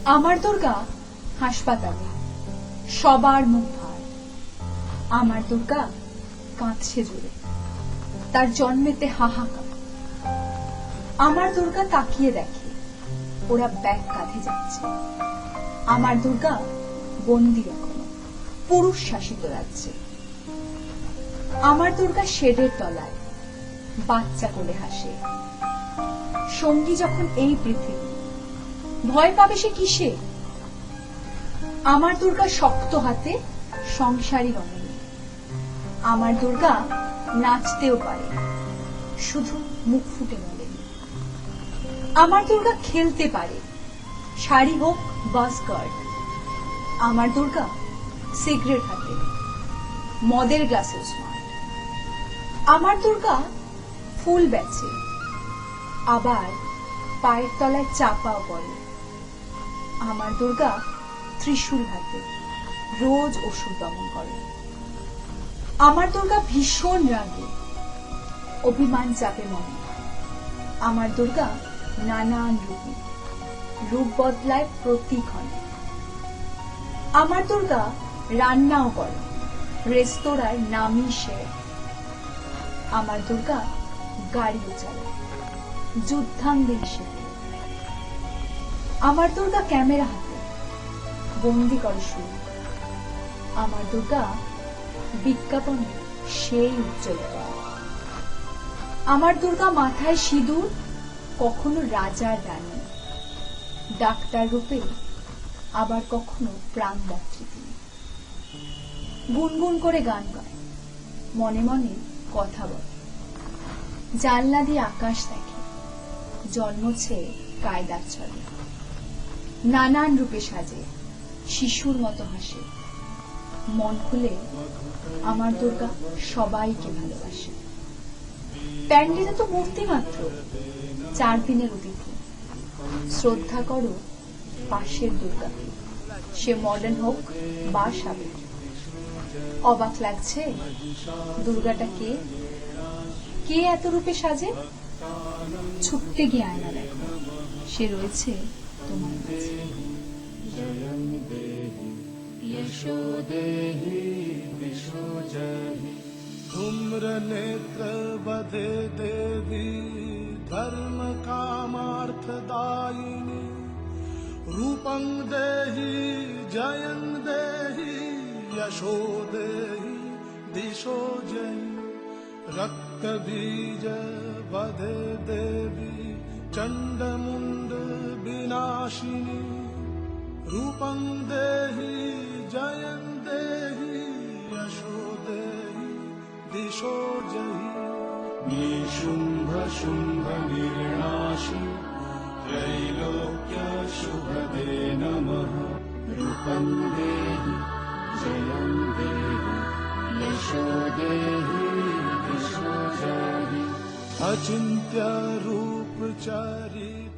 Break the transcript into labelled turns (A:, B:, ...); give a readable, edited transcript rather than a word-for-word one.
A: আমার দুর্গা হাসপাতালে, সবার মুখ ভার। আমার দুর্গা কাঁদছে জোরে, তার জন্মেতে হাহাকার। আমার দুর্গা তাকিয়ে দেখে, ওরা ব্যাগ কাঁধে যাচ্ছে। আমার দুর্গা বন্দি এখনো, পুরুষ শাসিত রাজ্যে। আমার দুর্গা শেডের তলায় বাচ্চা কোলে হাসে। সঙ্গী যখন এই পৃথিবী, ভয় পাবে সে কিসে? আমার দুর্গা শক্ত হাতে সংসারী রমণী। আমার দুর্গা নাচতেও পারে, শুধু মুখ ফুটে বলেনি। আমার দুর্গা খেলতে পারে, শাড়ি হোক বা স্কার্ট। আমার দুর্গা সিগারেট হাতে, মদের গ্লাসেও স্মার্ট। আমার দুর্গা ফুল বেচে, আবার পায়ের তলায় চাপাও পড়ে। আমার দুর্গা ত্রিশূল হাতে রোজ ওষুধ দমন করে। আমার দুর্গা ভীষণ রাগে, অভিমান চাপে মনে। আমার দুর্গা নানান রূপী, রূপ বদলায় প্রতিক্ষণে। আমার দুর্গা রান্নাও করে, রেস্তোরাঁর নামই সে। আমার দুর্গা গাড়িও চালায়, যুদ্ধাঙ্গে হিসেবে। আমার দুর্গা ক্যামেরা হাতে বন্দি করে সুর। আমার দুর্গা বিজ্ঞাপনে সেই উজ্জ্বলতা। আমার দুর্গা মাথায় সিঁদুর, কখনো রাজার রানী, ডাক্তার রূপে, আবার কখনো প্রাণদাত্রী তিনি। গুনগুন করে গান গায়, মনে মনে কথা বলে। জানলা দিয়ে আকাশ দেখে, জন্মছে কায়দার ছলে। নানান রূপে সাজে, শিশুর মতো হাসে। মন খুলে আমার দুর্গা সবাইকে ভালোবাসে। প্যান্ডেলে তো মূর্তি মাত্র, 4 দিনের অতিথি। শ্রদ্ধা করো পাশের দুর্গাকে, সে মডার্ন হোক বা সাবেক। অবাক লাগছে দুর্গাটা কে? কে এত রূপে সাজে? ছুটতে গিয়ে আয়না দেখো, সে রয়েছে তোমার কাছে।
B: यशो देहि दिशो जहि धूम्र नेत्र बधे देवी धर्म कामार्थदायिनी रूपं देहि जयं देहि यशो देहि दिशो जहि रक्त बीज बधे देवी चंडमुंड विनाशिनी रूपं देहि जयं देहि यशो देहि दिशो जहि निशुंभ शुंभ निर्नाशि त्रैलोक्य शुभदे नमः रूपं देहि जयं देहि यशो देहि दिशो जहि अचिन्त्य रूप चरित्र